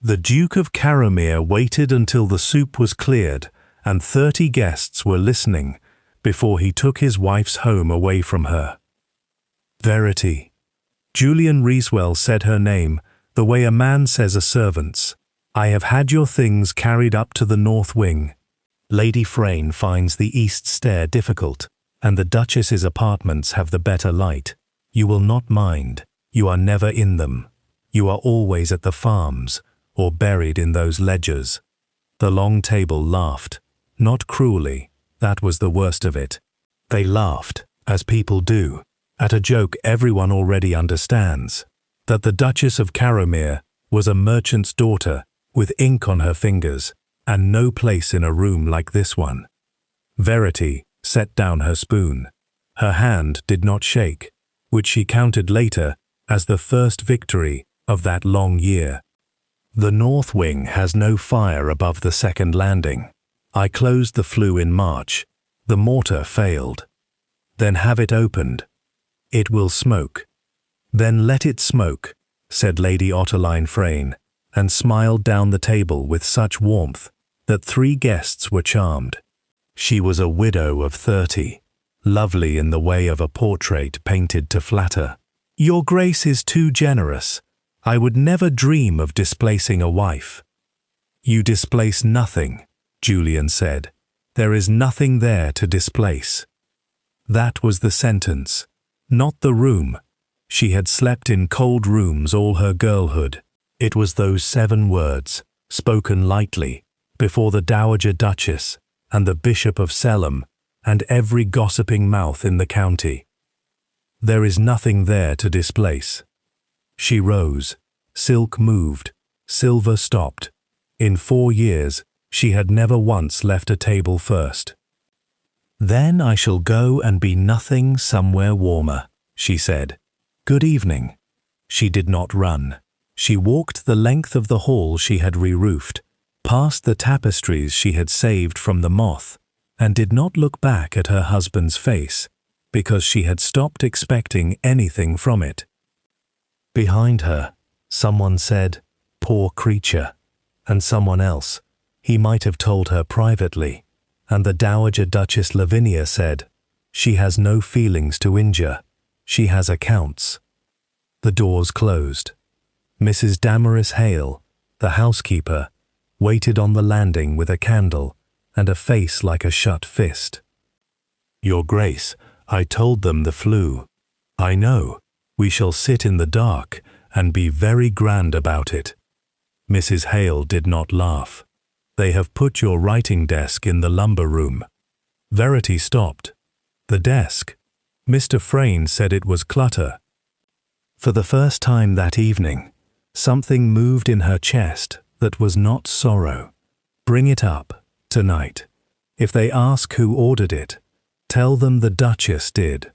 The Duke of Carrowmere waited until the soup was cleared and 30 guests were listening before he took his wife's home away from her. Verity. Julian Reeswell said her name the way a man says a servant's. I have had your things carried up to the north wing. Lady Frayne finds the east stair difficult, and the Duchess's apartments have the better light. You will not mind. You are never in them. You are always at the farms, or buried in those ledgers. The long table laughed, not cruelly, that was the worst of it. They laughed, as people do, at a joke everyone already understands, that the Duchess of Carrowmere was a merchant's daughter with ink on her fingers and no place in a room like this one. Verity set down her spoon. Her hand did not shake, which she counted later as the first victory of that long year. The north wing has no fire above the second landing. I closed the flue in March. The mortar failed. Then have it opened. It will smoke. Then let it smoke, said Lady Otterline Frayne, and smiled down the table with such warmth that 3 guests were charmed. She was a widow of 30, lovely in the way of a portrait painted to flatter. Your Grace is too generous. I would never dream of displacing a wife. You displace nothing, Julian said. There is nothing there to displace. That was the sentence, not the room. She had slept in cold rooms all her girlhood. It was those 7 words, spoken lightly, before the Dowager Duchess and the Bishop of Selham and every gossiping mouth in the county. There is nothing there to displace. She rose. Silk moved. Silver stopped. In 4 years, she had never once left a table first. Then I shall go and be nothing somewhere warmer, she said. Good evening. She did not run. She walked the length of the hall she had re-roofed, past the tapestries she had saved from the moth, and did not look back at her husband's face, because she had stopped expecting anything from it. Behind her, someone said, "Poor creature," and someone else, "He might have told her privately," and the Dowager Duchess Lavinia said, "She has no feelings to injure. She has accounts." The doors closed. Mrs. Damaris Hale, the housekeeper, waited on the landing with a candle and a face like a shut fist. "Your Grace, I told them the flue. I know. We shall sit in the dark and be very grand about it." Mrs. Hale did not laugh. "They have put your writing desk in the lumber room." Verity stopped. The desk. Mr. Frayne said it was clutter. For the first time that evening, something moved in her chest that was not sorrow. Bring it up, tonight. If they ask who ordered it, tell them the Duchess did,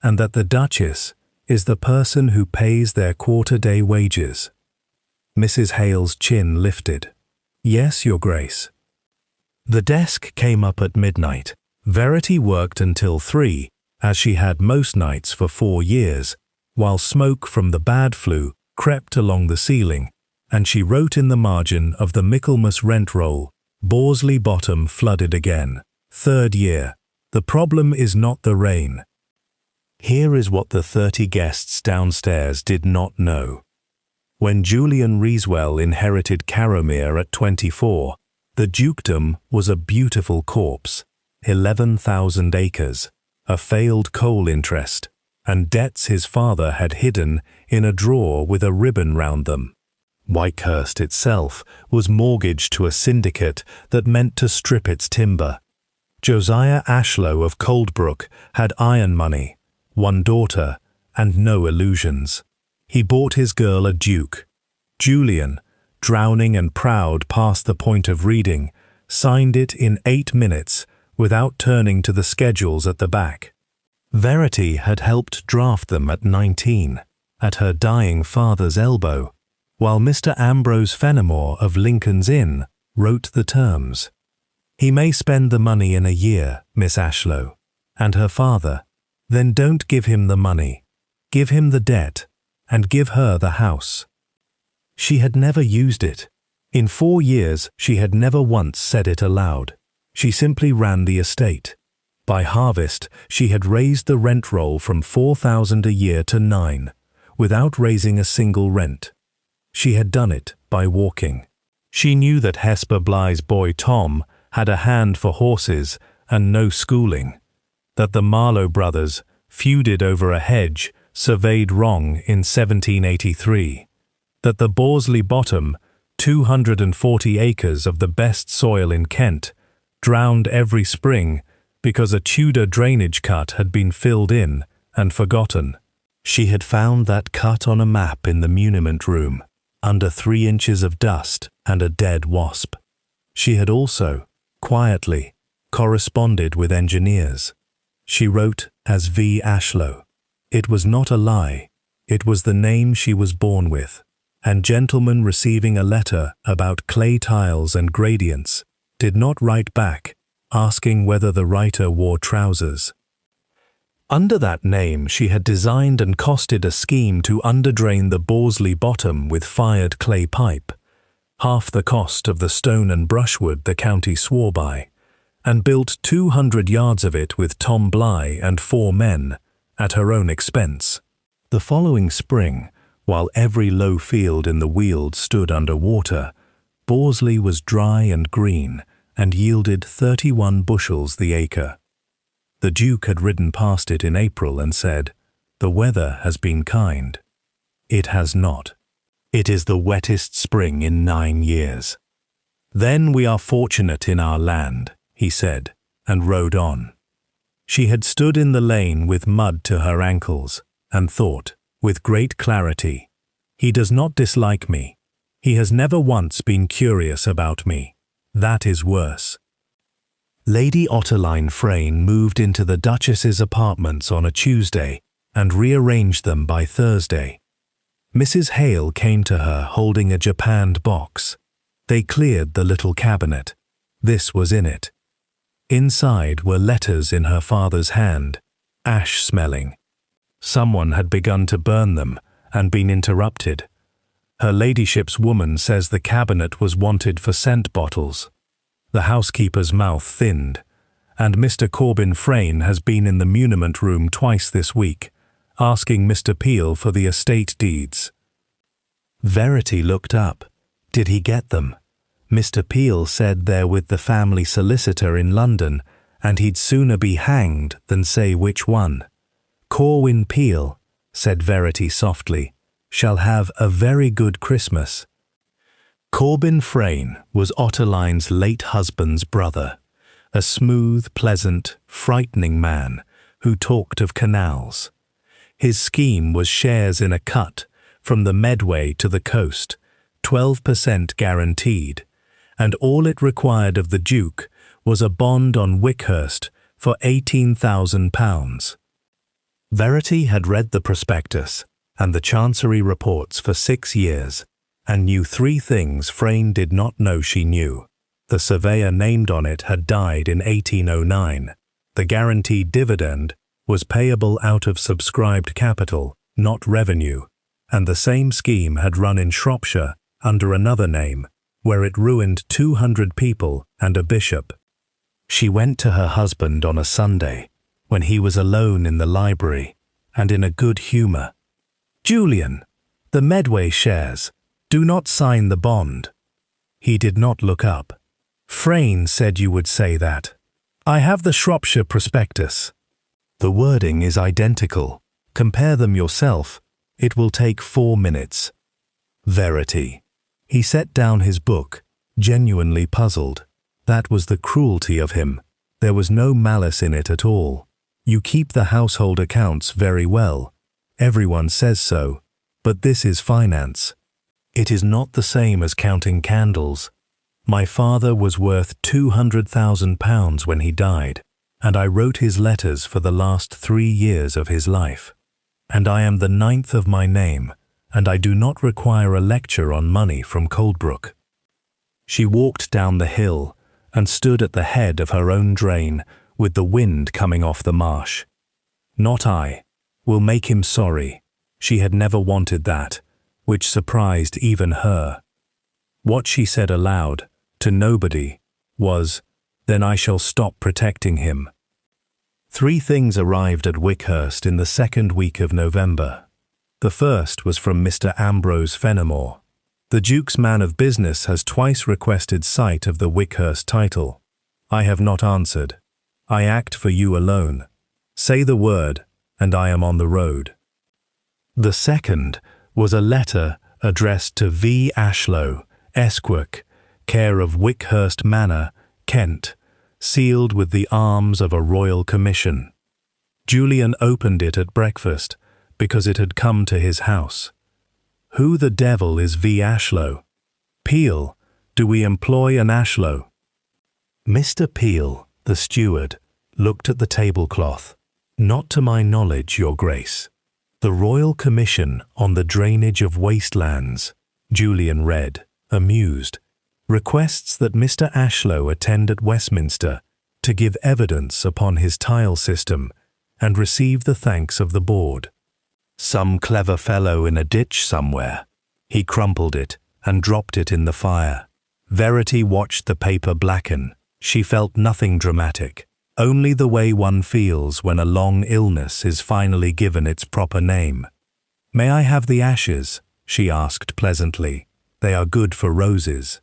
and that the Duchess is the person who pays their quarter-day wages. Mrs. Hale's chin lifted. "Yes, Your Grace." The desk came up at midnight. Verity worked until 3, as she had most nights for 4 years, while smoke from the bad flue crept along the ceiling, and she wrote in the margin of the Michaelmas rent roll, "Borsley Bottom flooded again. 3rd year. The problem is not the rain." Here is what the 30 guests downstairs did not know. When Julian Reeswell inherited Carrowmere at 24, the dukedom was a beautiful corpse, 11,000 acres, a failed coal interest, and debts his father had hidden in a drawer with a ribbon round them. Whitehurst itself was mortgaged to a syndicate that meant to strip its timber. Josiah Ashlow of Coldbrook had iron money, 1 daughter, and no illusions. He bought his girl a duke. Julian, drowning and proud past the point of reading, signed it in 8 minutes without turning to the schedules at the back. Verity had helped draft them at 19, at her dying father's elbow, while Mr. Ambrose Fenimore of Lincoln's Inn wrote the terms. "He may spend the money in a year, Miss Ashlow," and her father, "Then don't give him the money. Give him the debt, and give her the house." She had never used it. In 4 years, she had never once said it aloud. She simply ran the estate. By harvest, she had raised the rent roll from 4,000 a year to 9, without raising a single rent. She had done it by walking. She knew that Hesper Bly's boy Tom had a hand for horses and no schooling, that the Marlowe brothers, feuded over a hedge, surveyed wrong in 1783, that the Borsley Bottom, 240 acres of the best soil in Kent, drowned every spring because a Tudor drainage cut had been filled in and forgotten. She had found that cut on a map in the muniment room, under 3 inches of dust and a dead wasp. She had also, quietly, corresponded with engineers. She wrote as V. Ashlow. It was not a lie, it was the name she was born with, and gentlemen receiving a letter about clay tiles and gradients did not write back, asking whether the writer wore trousers. Under that name she had designed and costed a scheme to underdrain the Borsley Bottom with fired clay pipe, half the cost of the stone and brushwood the county swore by, and built 200 yards of it with Tom Bly and 4 men, at her own expense. The following spring, while every low field in the Weald stood under water, Borsley was dry and green and yielded 31 bushels the acre. The Duke had ridden past it in April and said, "The weather has been kind." It has not. It is the wettest spring in 9 years. "Then we are fortunate in our land," he said, and rode on. She had stood in the lane with mud to her ankles, and thought, with great clarity, "He does not dislike me. He has never once been curious about me. That is worse." Lady Otterline Frayne moved into the Duchess's apartments on a Tuesday and rearranged them by Thursday. Mrs. Hale came to her holding a japanned box. They cleared the little cabinet. This was in it. Inside were letters in her father's hand, ash-smelling. Someone had begun to burn them and been interrupted. Her ladyship's woman says the cabinet was wanted for scent bottles. The housekeeper's mouth thinned, and Mr. Corbin Frayne has been in the muniment room twice this week, asking Mr. Peel for the estate deeds. Verity looked up. Did he get them? Mr. Peel said they're with the family solicitor in London, and he'd sooner be hanged than say which one. "Corwin Peel," said Verity softly, "shall have a very good Christmas." Corbin Frayne was Otterline's late husband's brother, a smooth, pleasant, frightening man who talked of canals. His scheme was shares in a cut from the Medway to the coast, 12% guaranteed, and all it required of the Duke was a bond on Wickhurst for £18,000. Verity had read the prospectus and the Chancery reports for 6 years, and knew 3 things Frayne did not know she knew. The surveyor named on it had died in 1809. The guaranteed dividend was payable out of subscribed capital, not revenue, and the same scheme had run in Shropshire under another name, where it ruined 200 people and a bishop. She went to her husband on a Sunday, when he was alone in the library, and in a good humour. "Julian, the Medway shares. Do not sign the bond." He did not look up. "Frayne said you would say that. I have the Shropshire prospectus. The wording is identical. Compare them yourself. It will take 4 minutes." Verity. He set down his book, genuinely puzzled. That was the cruelty of him. There was no malice in it at all. You keep the household accounts very well. Everyone says so. But this is finance. It is not the same as counting candles. My father was worth £200,000 when he died, and I wrote his letters for the last 3 years of his life. And I am the 9th of my name, and I do not require a lecture on money from Coldbrook. She walked down the hill and stood at the head of her own drain with the wind coming off the marsh. "Not I. We'll make him sorry." She had never wanted that, which surprised even her. What she said aloud, to nobody, was, "Then I shall stop protecting him." 3 things arrived at Wickhurst in the 2nd week of November. The first was from Mr. Ambrose Fenimore. "The Duke's man of business has twice requested sight of the Wickhurst title. I have not answered. I act for you alone. Say the word, and I am on the road." The second was a letter addressed to V. Ashlow, Esquire, care of Wickhurst Manor, Kent, sealed with the arms of a royal commission. Julian opened it at breakfast because it had come to his house. Who the devil is V. Ashlow? Peel, do we employ an Ashlow? Mr. Peel, the steward, looked at the tablecloth. "Not to my knowledge, Your Grace." "The Royal Commission on the Drainage of Wastelands," Julian read, amused, "requests that Mr. Ashlow attend at Westminster to give evidence upon his tile system and receive the thanks of the board." Some clever fellow in a ditch somewhere. He crumpled it and dropped it in the fire. Verity watched the paper blacken. She felt nothing dramatic, only the way one feels when a long illness is finally given its proper name. "May I have the ashes?" she asked pleasantly. "They are good for roses."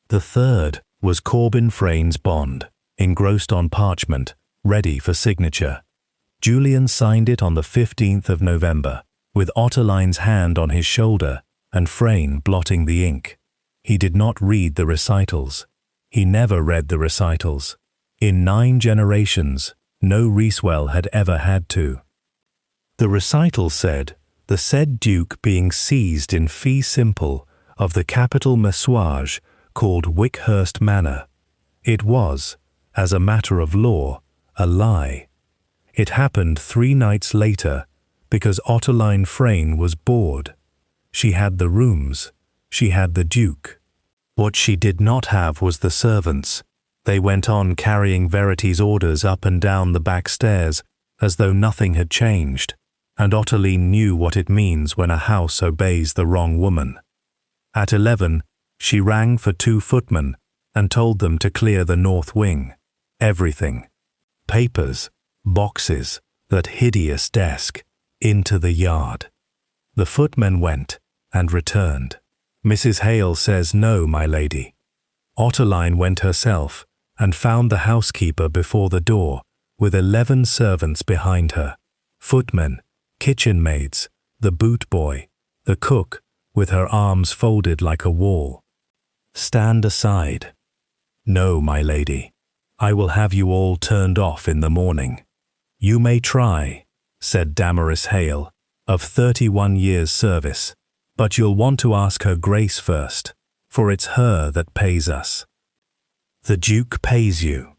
The third was Corbin Frayne's bond, engrossed on parchment, ready for signature. Julian signed it on the 15th of November, with Otterline's hand on his shoulder and Frayne blotting the ink. He did not read the recitals. He never read the recitals. In 9 generations, no Reeswell had ever had to. The recital said, "The said Duke being seized in fee simple of the capital messuage called Wickhurst Manor. It was, as a matter of law, a lie. It happened 3 nights later because Otterline Frayne was bored. She had the rooms. She had the Duke. What she did not have was the servants. They went on carrying Verity's orders up and down the back stairs as though nothing had changed, and Otterline knew what it means when a house obeys the wrong woman. At 11, she rang for 2 footmen and told them to clear the north wing. Everything. Papers, boxes, that hideous desk, into the yard. The footmen went and returned. "Mrs. Hale says no, my lady." Otterline went herself and found the housekeeper before the door, with 11 servants behind her. Footmen, kitchen maids, the boot boy, the cook, with her arms folded like a wall. "Stand aside." "No, my lady. I will have you all turned off in the morning." "You may try," said Damaris Hale, of 31 years' service, "but you'll want to ask her Grace first, for it's her that pays us." "The Duke pays you."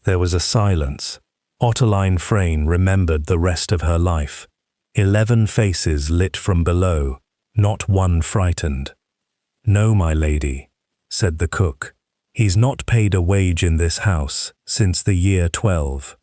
There was a silence. Otterline Frayne remembered the rest of her life. 11 faces lit from below, not one frightened. "No, my lady," said the cook. "He's not paid a wage in this house since the year 12.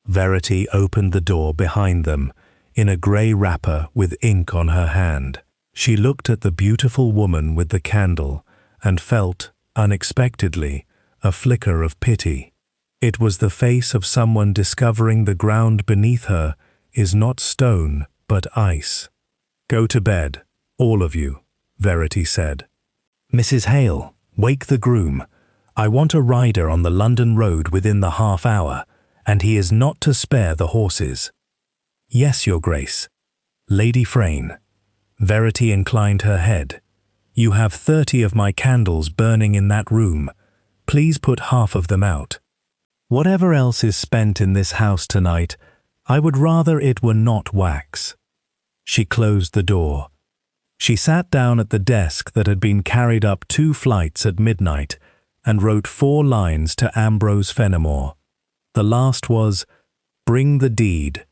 Verity opened the door behind them, in a grey wrapper with ink on her hand. She looked at the beautiful woman with the candle and felt, unexpectedly, a flicker of pity. It was the face of someone discovering the ground beneath her is not stone but ice. "Go to bed, all of you," Verity said. "Mrs. Hale, wake the groom. I want a rider on the London road within the half-hour, and he is not to spare the horses." "Yes, Your Grace." "Lady Frayne." Verity inclined her head. "You have 30 of my candles burning in that room. Please put half of them out. Whatever else is spent in this house tonight, I would rather it were not wax." She closed the door. She sat down at the desk that had been carried up 2 flights at midnight and wrote 4 lines to Ambrose Fenimore. The last was, "Bring the deed."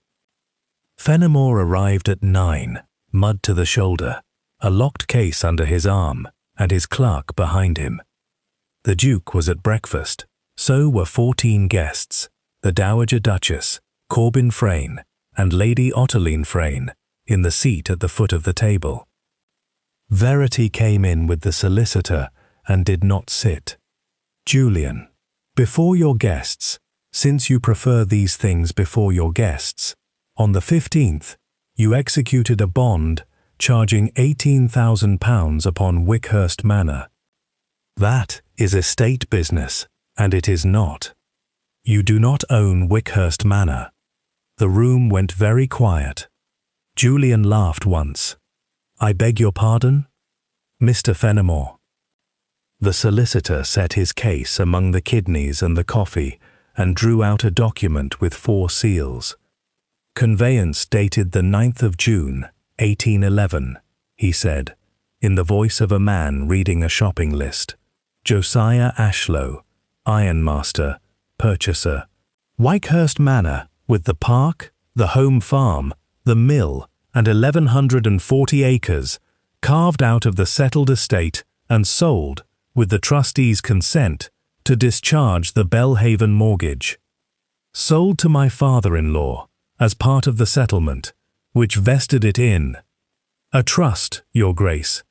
Fenimore arrived at 9, mud to the shoulder, a locked case under his arm, and his clerk behind him. The Duke was at breakfast. So were 14 guests, the Dowager Duchess, Corbin Frayne, and Lady Otterline Frayne, in the seat at the foot of the table. Verity came in with the solicitor and did not sit. Julian, before your guests, since you prefer these things before your guests, on the 15th, you executed a bond charging £18,000 upon Wickhurst Manor. That is estate business, and it is not. You do not own Wickhurst Manor. The room went very quiet. Julian laughed once. I beg your pardon? Mr. Fenimore. The solicitor set his case among the kidneys and the coffee and drew out a document with 4 seals. Conveyance dated the 9th of June, 1811, he said, in the voice of a man reading a shopping list. Josiah Ashlow, ironmaster, purchaser. Wickhurst Manor, with the park, the home farm, the mill, and 1,140 acres, carved out of the settled estate and sold, with the trustees' consent, to discharge the Belhaven mortgage. Sold to my father-in-law, as part of the settlement, which vested it in a trust, Your Grace,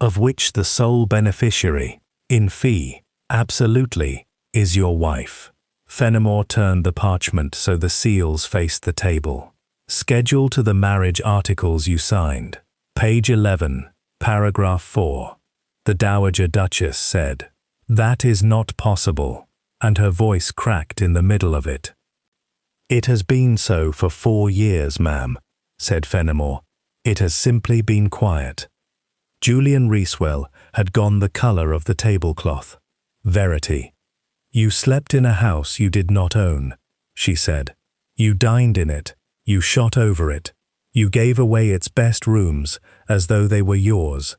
of which the sole beneficiary, in fee, absolutely, is your wife. Fenimore turned the parchment so the seals faced the table. Schedule to the marriage articles you signed. Page 11, paragraph 4. The Dowager Duchess said, That is not possible, and her voice cracked in the middle of it. It has been so for 4 years, ma'am, said Fenimore. It has simply been quiet. Julian Reeswell had gone the colour of the tablecloth. Verity. You slept in a house you did not own, she said. You dined in it. You shot over it. You gave away its best rooms as though they were yours.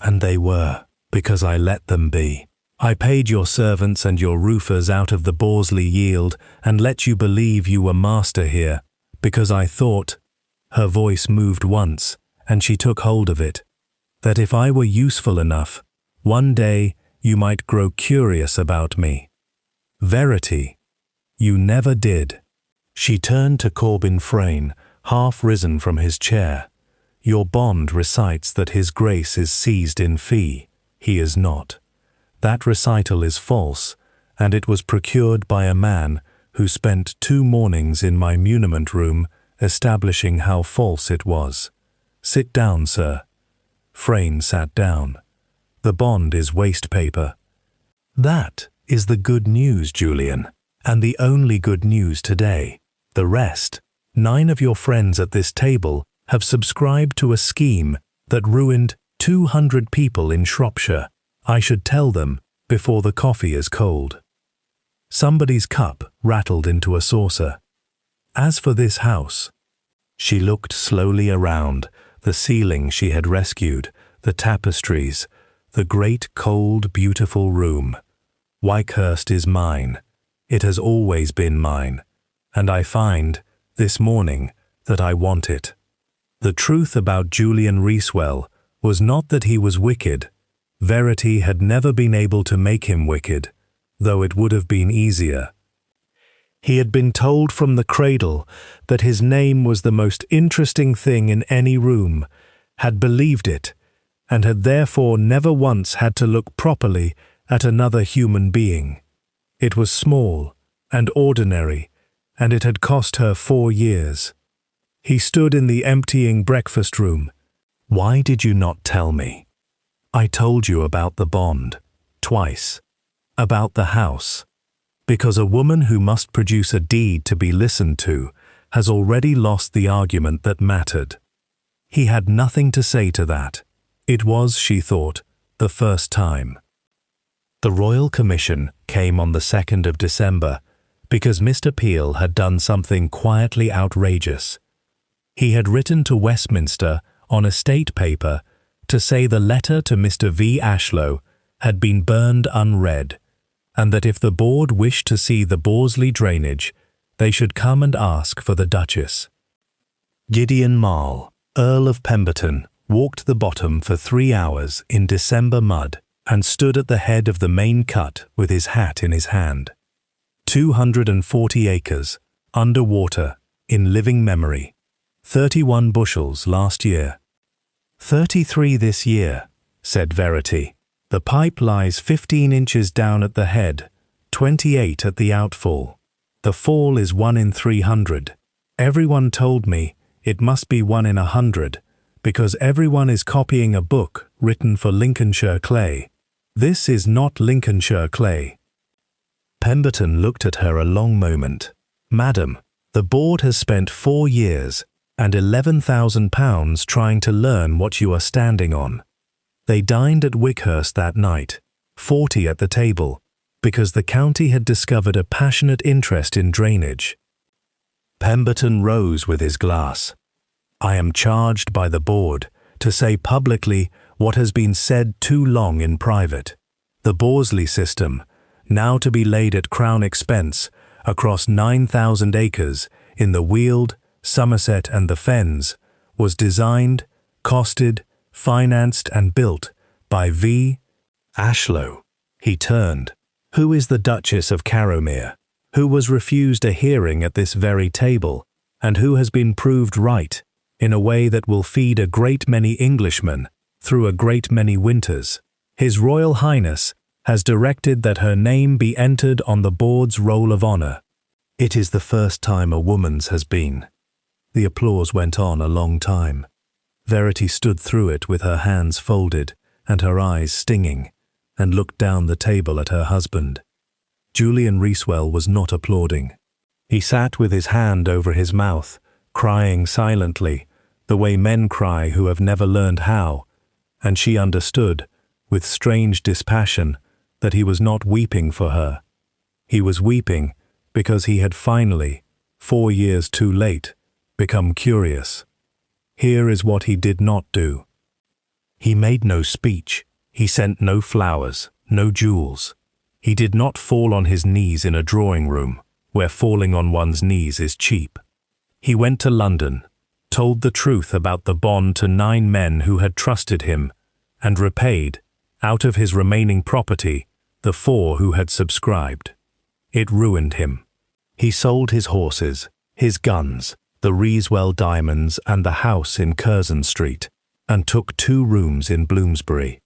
And they were, because I let them be. I paid your servants and your roofers out of the Borsley yield and let you believe you were master here, because I thought, her voice moved once, and she took hold of it, that if I were useful enough, one day you might grow curious about me. Verity, you never did. She turned to Corbin Frayne, half risen from his chair. Your bond recites that his grace is seized in fee. He is not. That recital is false, and it was procured by a man who spent 2 mornings in my muniment room establishing how false it was. Sit down, sir. Frayne sat down. The bond is waste paper. That is the good news, Julian, and the only good news today. The rest, 9 of your friends at this table have subscribed to a scheme that ruined 200 people in Shropshire. I should tell them before the coffee is cold. Somebody's cup rattled into a saucer. As for this house, she looked slowly around, the ceiling she had rescued, the tapestries, the great, cold, beautiful room. Wickhurst is mine. It has always been mine, and I find, this morning, that I want it. The truth about Julian Reeswell was not that he was wicked. Verity had never been able to make him wicked, though it would have been easier. He had been told from the cradle that his name was the most interesting thing in any room, had believed it, and had therefore never once had to look properly at another human being. It was small and ordinary, and it had cost her 4 years. He stood in the emptying breakfast room. Why did you not tell me? I told you about the bond, twice. About the house. Because a woman who must produce a deed to be listened to has already lost the argument that mattered. He had nothing to say to that. It was, she thought, the first time. The Royal Commission came on the 2nd of December because Mr. Peel had done something quietly outrageous. He had written to Westminster on a state paper to say the letter to Mr. V. Ashlow had been burned unread, and that if the board wished to see the Borsley drainage, they should come and ask for the Duchess. Gideon Marle, Earl of Pemberton, walked the bottom for 3 hours in December mud and stood at the head of the main cut with his hat in his hand. 240 acres, under water, in living memory. 31 bushels last year. 33 this year, said Verity. "The pipe lies 15 inches down at the head, 28 at the outfall. The fall is 1 in 300. Everyone told me it must be 1 in 100, because everyone is copying a book written for Lincolnshire clay. This is not Lincolnshire clay." Pemberton looked at her a long moment. "Madam, the board has spent 4 years and £11,000 trying to learn what you are standing on. They dined at Wickhurst that night, 40 at the table, because the county had discovered a passionate interest in drainage." Pemberton rose with his glass. "I am charged by the board to say publicly what has been said too long in private. The Borsley system, now to be laid at Crown expense across 9,000 acres in the Weald, Somerset and the Fens, was designed, costed, financed and built by V. Ashlow." He turned. "Who is the Duchess of Carrowmere, who was refused a hearing at this very table, and who has been proved right in a way that will feed a great many Englishmen through a great many winters? His Royal Highness has directed that her name be entered on the board's roll of honour. It is the first time a woman's has been." The applause went on a long time. Verity stood through it with her hands folded and her eyes stinging, and looked down the table at her husband. Julian Reeswell was not applauding. He sat with his hand over his mouth, crying silently, the way men cry who have never learned how, and she understood, with strange dispassion, that he was not weeping for her. He was weeping because he had finally, 4 years too late, become curious. Here is what he did not do. He made no speech. He sent no flowers, no jewels. He did not fall on his knees in a drawing room, where falling on one's knees is cheap. He went to London, told the truth about the bond to 9 men who had trusted him, and repaid, out of his remaining property, the 4 who had subscribed. It ruined him. He sold his horses, his guns, the Reeswell diamonds and the house in Curzon Street, and took 2 rooms in Bloomsbury.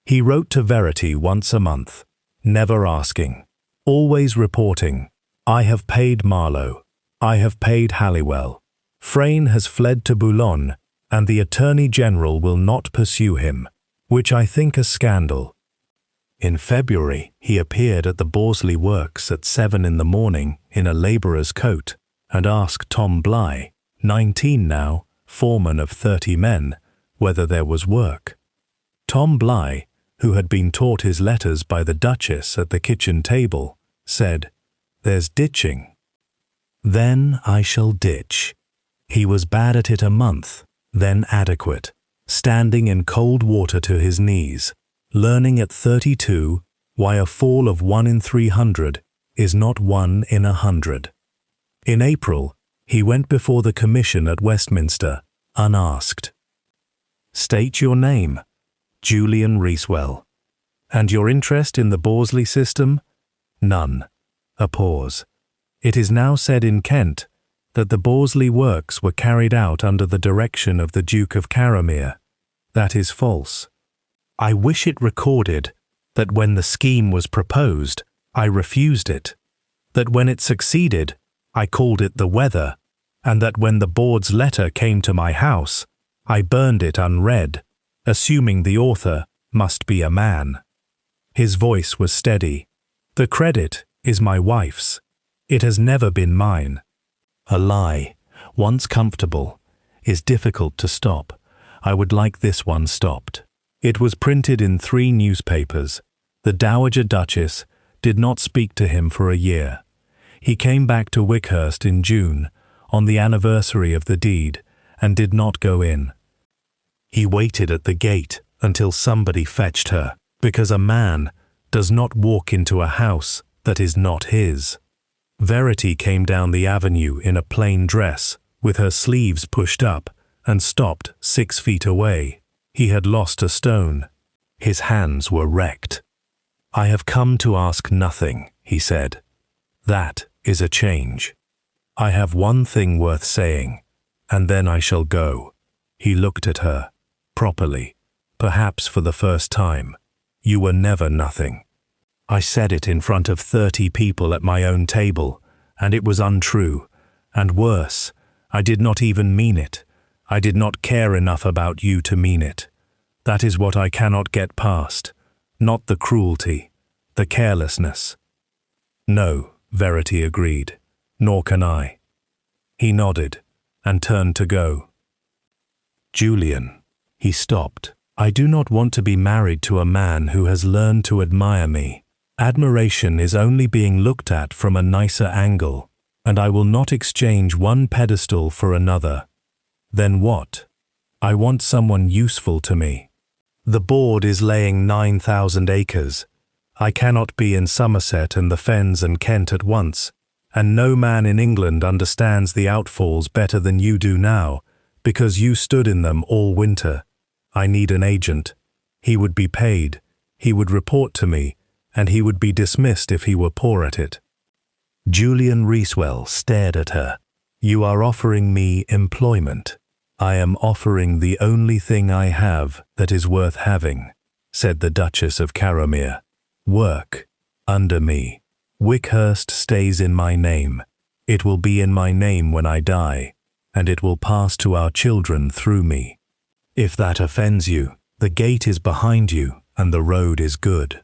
He wrote to Verity once a month, never asking, always reporting, "I have paid Marlowe, I have paid Halliwell. Frayne has fled to Boulogne, and the Attorney General will not pursue him, which I think a scandal." In February, he appeared at the Borsley Works at 7 in the morning in a labourer's coat, and asked Tom Bligh, 19 now, foreman of 30 men, whether there was work. Tom Bligh, who had been taught his letters by the Duchess at the kitchen table, said, "There's ditching." "Then I shall ditch." He was bad at it a month, then adequate, standing in cold water to his knees, learning at 32 why a fall of 1 in 300 is not 1 in 100. In April, he went before the commission at Westminster, unasked. "State your name." "Julian Reeswell." "And your interest in the Borsley system?" "None." A pause. "It is now said in Kent that the Borsley works were carried out under the direction of the Duke of Carrowmere. That is false." "I wish it recorded that when the scheme was proposed, I refused it, that when it succeeded, I called it the weather, and that when the board's letter came to my house, I burned it unread, assuming the author must be a man." His voice was steady. "The credit is my wife's. It has never been mine." A lie, once comfortable, is difficult to stop. I would like this one stopped. It was printed in 3 newspapers. The Dowager Duchess did not speak to him for a year. He came back to Wickhurst in June, on the anniversary of the deed, and did not go in. He waited at the gate until somebody fetched her, because a man does not walk into a house that is not his. Verity came down the avenue in a plain dress, with her sleeves pushed up, and stopped 6 feet away. He had lost a stone. His hands were wrecked. "I have come to ask nothing," he said. "That is a change. I have one thing worth saying, and then I shall go." He looked at her, properly, perhaps for the first time. You were never nothing. I said it in front of 30 people at my own table, and it was untrue. And worse, I did not even mean it. I did not care enough about you to mean it. That is what I cannot get past. Not the cruelty, the carelessness. No, Verity agreed. Nor can I. He nodded and turned to go. Julian. He stopped. I do not want to be married to a man who has learned to admire me. Admiration is only being looked at from a nicer angle, and I will not exchange one pedestal for another. Then what? I want someone useful to me. The board is laying 9,000 acres. I cannot be in Somerset and the Fens and Kent at once, and no man in England understands the outfalls better than you do now, because you stood in them all winter. I need an agent. He would be paid, he would report to me, and he would be dismissed if he were poor at it. Julian Reeswell stared at her. You are offering me employment. I am offering the only thing I have that is worth having, said the Duchess of Carrowmere. Work, under me. Wickhurst stays in my name. It will be in my name when I die, and it will pass to our children through me. If that offends you, the gate is behind you, and the road is good.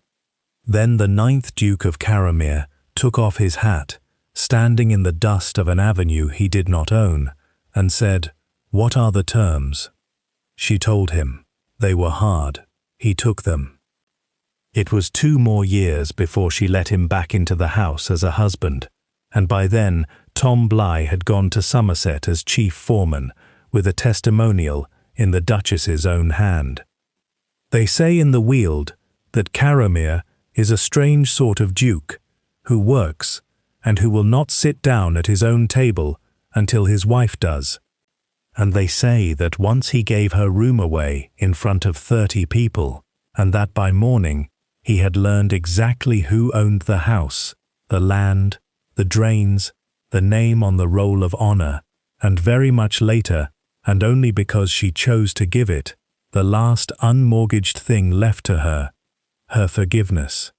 Then the 9th Duke of Carrowmere took off his hat, standing in the dust of an avenue he did not own, and said, What are the terms? She told him. They were hard. He took them. It was 2 more years before she let him back into the house as a husband, and by then Tom Bligh had gone to Somerset as chief foreman, with a testimonial in the Duchess's own hand. They say in the Weald that Carrowmere is a strange sort of duke, who works, and who will not sit down at his own table until his wife does. And they say that once he gave her room away in front of 30 people, and that by morning he had learned exactly who owned the house, the land, the drains, the name on the roll of honor, and very much later, and only because she chose to give it, the last unmortgaged thing left to her, her forgiveness.